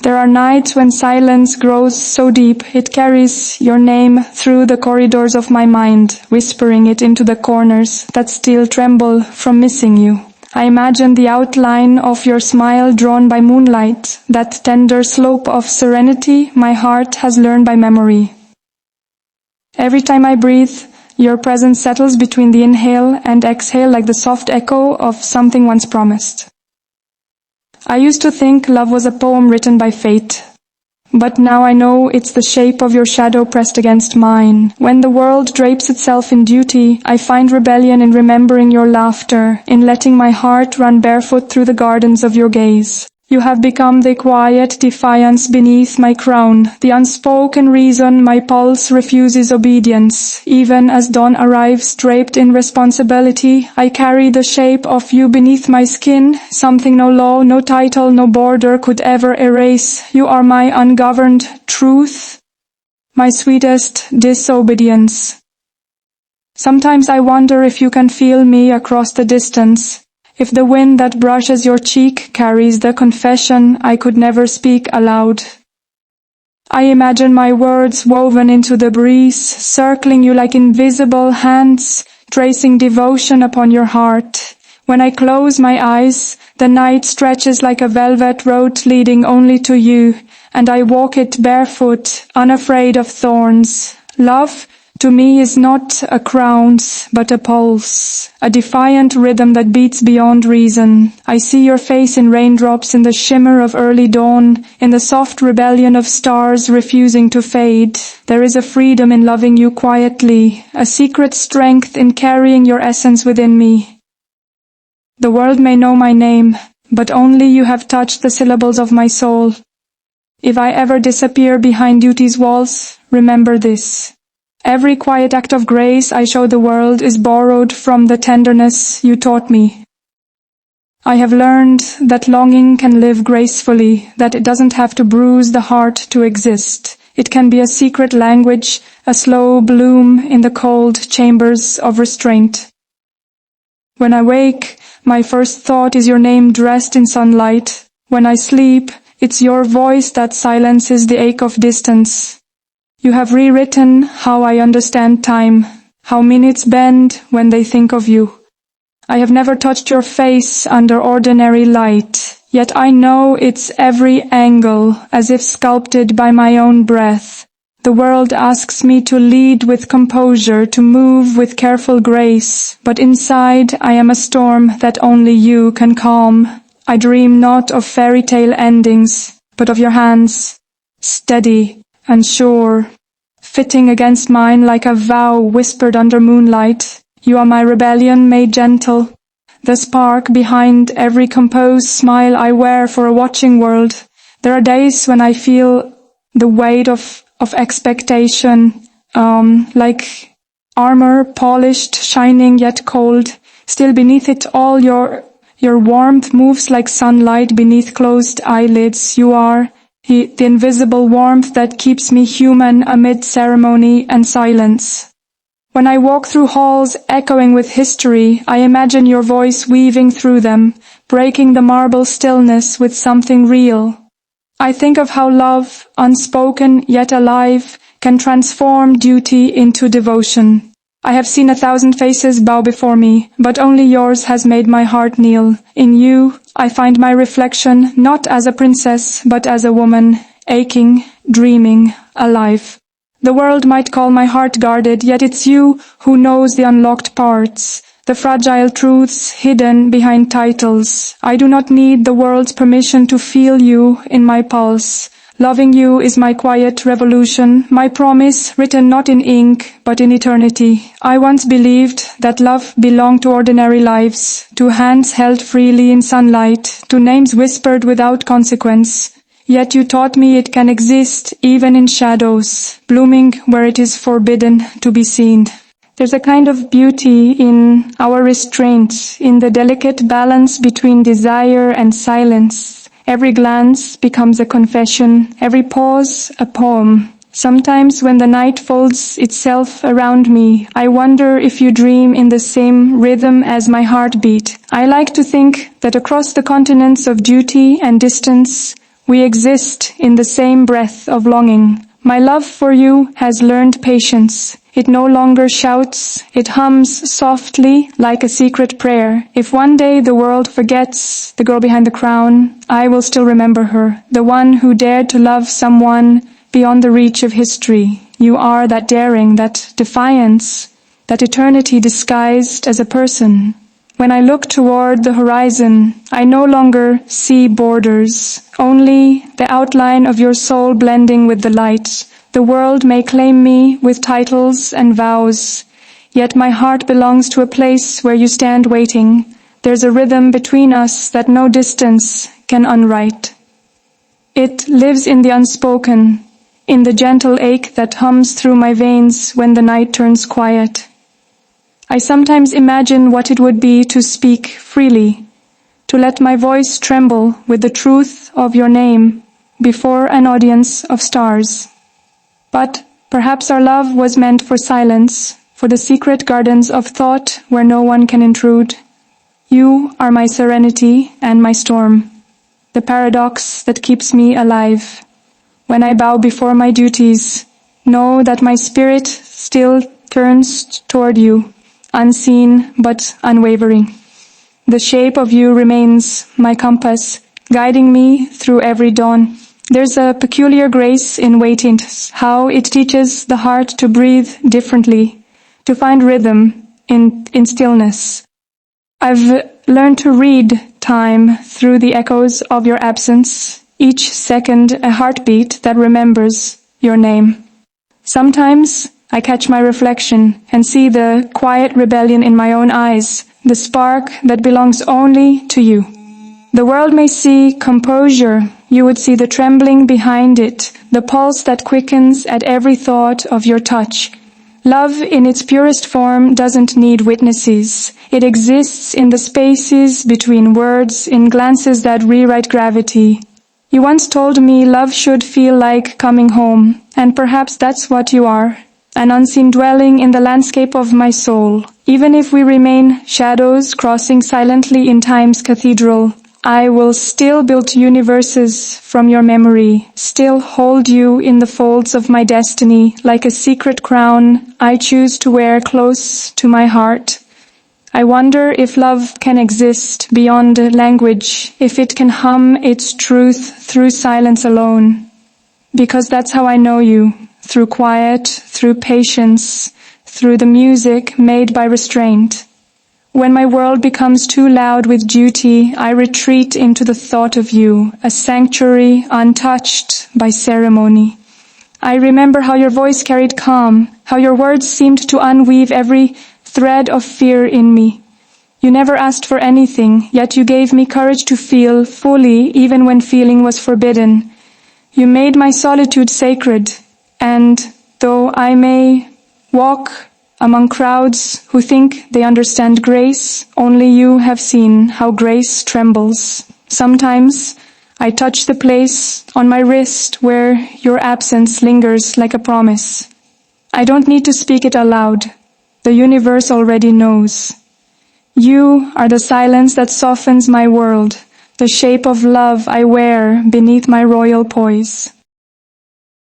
There are nights when silence grows so deep it carries your name through the corridors of my mind, whispering it into the corners that still tremble from missing you. I imagine the outline of your smile drawn by moonlight, that tender slope of serenity my heart has learned by memory. Every time I breathe, your presence settles between the inhale and exhale like the soft echo of something once promised. I used to think love was a poem written by fate, but now I know it's the shape of your shadow pressed against mine. When the world drapes itself in duty, I find rebellion in remembering your laughter, in letting my heart run barefoot through the gardens of your gaze. You have become the quiet defiance beneath my crown, the unspoken reason my pulse refuses obedience. Even as dawn arrives draped in responsibility, I carry the shape of you beneath my skin, something no law, no title, no border could ever erase. You are my ungoverned truth, my sweetest disobedience. Sometimes I wonder if you can feel me across the distance. If the wind that brushes your cheek carries the confession I could never speak aloud. I imagine my words woven into the breeze, circling you like invisible hands, tracing devotion upon your heart. When I close my eyes, the night stretches like a velvet road leading only to you, and I walk it barefoot, unafraid of thorns. Love, to me, is not a crown, but a pulse, a defiant rhythm that beats beyond reason. I see your face in raindrops, in the shimmer of early dawn, in the soft rebellion of stars refusing to fade. There is a freedom in loving you quietly, a secret strength in carrying your essence within me. The world may know my name, but only you have touched the syllables of my soul. If I ever disappear behind duty's walls, remember this. Every quiet act of grace I show the world is borrowed from the tenderness you taught me. I have learned that longing can live gracefully, that it doesn't have to bruise the heart to exist. It can be a secret language, a slow bloom in the cold chambers of restraint. When I wake, my first thought is your name dressed in sunlight. When I sleep, it's your voice that silences the ache of distance. You have rewritten how I understand time, how minutes bend when they think of you. I have never touched your face under ordinary light, yet I know its every angle, as if sculpted by my own breath. The world asks me to lead with composure, to move with careful grace, but inside I am a storm that only you can calm. I dream not of fairy tale endings, but of your hands, steady and sure, fitting against mine like a vow whispered under moonlight. You are my rebellion made gentle, the spark behind every composed smile I wear for a watching world. There are days when I feel the weight of expectation, like armor, polished, shining yet cold. Still beneath it all, your warmth moves like sunlight beneath closed eyelids. You are the invisible warmth that keeps me human amid ceremony and silence. When I walk through halls echoing with history, I imagine your voice weaving through them, breaking the marble stillness with something real. I think of how love, unspoken yet alive, can transform duty into devotion. I have seen 1,000 faces bow before me, but only yours has made my heart kneel. In you, I find my reflection not as a princess, but as a woman, aching, dreaming, alive. The world might call my heart guarded, yet it's you who knows the unlocked parts, the fragile truths hidden behind titles. I do not need the world's permission to feel you in my pulse. Loving you is my quiet revolution, my promise written not in ink, but in eternity. I once believed that love belonged to ordinary lives, to hands held freely in sunlight, to names whispered without consequence. Yet you taught me it can exist even in shadows, blooming where it is forbidden to be seen. There's a kind of beauty in our restraint, in the delicate balance between desire and silence. Every glance becomes a confession, every pause a poem. Sometimes when the night folds itself around me, I wonder if you dream in the same rhythm as my heartbeat. I like to think that across the continents of duty and distance, We exist in the same breath of longing. My love for you has learned patience. It no longer shouts, it hums softly like a secret prayer. If one day the world forgets the girl behind the crown, I will still remember her, the one who dared to love someone beyond the reach of history. You are that daring, that defiance, that eternity disguised as a person. When I look toward the horizon, I no longer see borders, only the outline of your soul blending with the light. The world may claim me with titles and vows, yet my heart belongs to a place where you stand waiting. There's a rhythm between us that no distance can unwrite. It lives in the unspoken, in the gentle ache that hums through my veins when the night turns quiet. I sometimes imagine what it would be to speak freely, to let my voice tremble with the truth of your name before an audience of stars. But perhaps our love was meant for silence, for the secret gardens of thought where no one can intrude. You are my serenity and my storm, the paradox that keeps me alive. When I bow before my duties, know that my spirit still turns toward you, unseen but unwavering. The shape of you remains my compass, guiding me through every dawn. There's a peculiar grace in waiting, how it teaches the heart to breathe differently, to find rhythm in stillness. I've learned to read time through the echoes of your absence, each second a heartbeat that remembers your name. Sometimes I catch my reflection and see the quiet rebellion in my own eyes, the spark that belongs only to you. The world may see composure, you would see the trembling behind it, the pulse that quickens at every thought of your touch. Love in its purest form doesn't need witnesses. It exists in the spaces between words, in glances that rewrite gravity. You once told me love should feel like coming home, and perhaps that's what you are. An unseen dwelling in the landscape of my soul. Even if we remain shadows crossing silently in time's cathedral, I will still build universes from your memory, still hold you in the folds of my destiny like a secret crown I choose to wear close to my heart. I wonder if love can exist beyond language, if it can hum its truth through silence alone. Because that's how I know you. Through quiet, through patience, through the music made by restraint. When my world becomes too loud with duty, I retreat into the thought of you, a sanctuary untouched by ceremony. I remember how your voice carried calm, how your words seemed to unweave every thread of fear in me. You never asked for anything, yet you gave me courage to feel fully even when feeling was forbidden. You made my solitude sacred. And though I may walk among crowds who think they understand grace, only you have seen how grace trembles. Sometimes I touch the place on my wrist where your absence lingers like a promise. I don't need to speak it aloud. The universe already knows. You are the silence that softens my world, the shape of love I wear beneath my royal poise.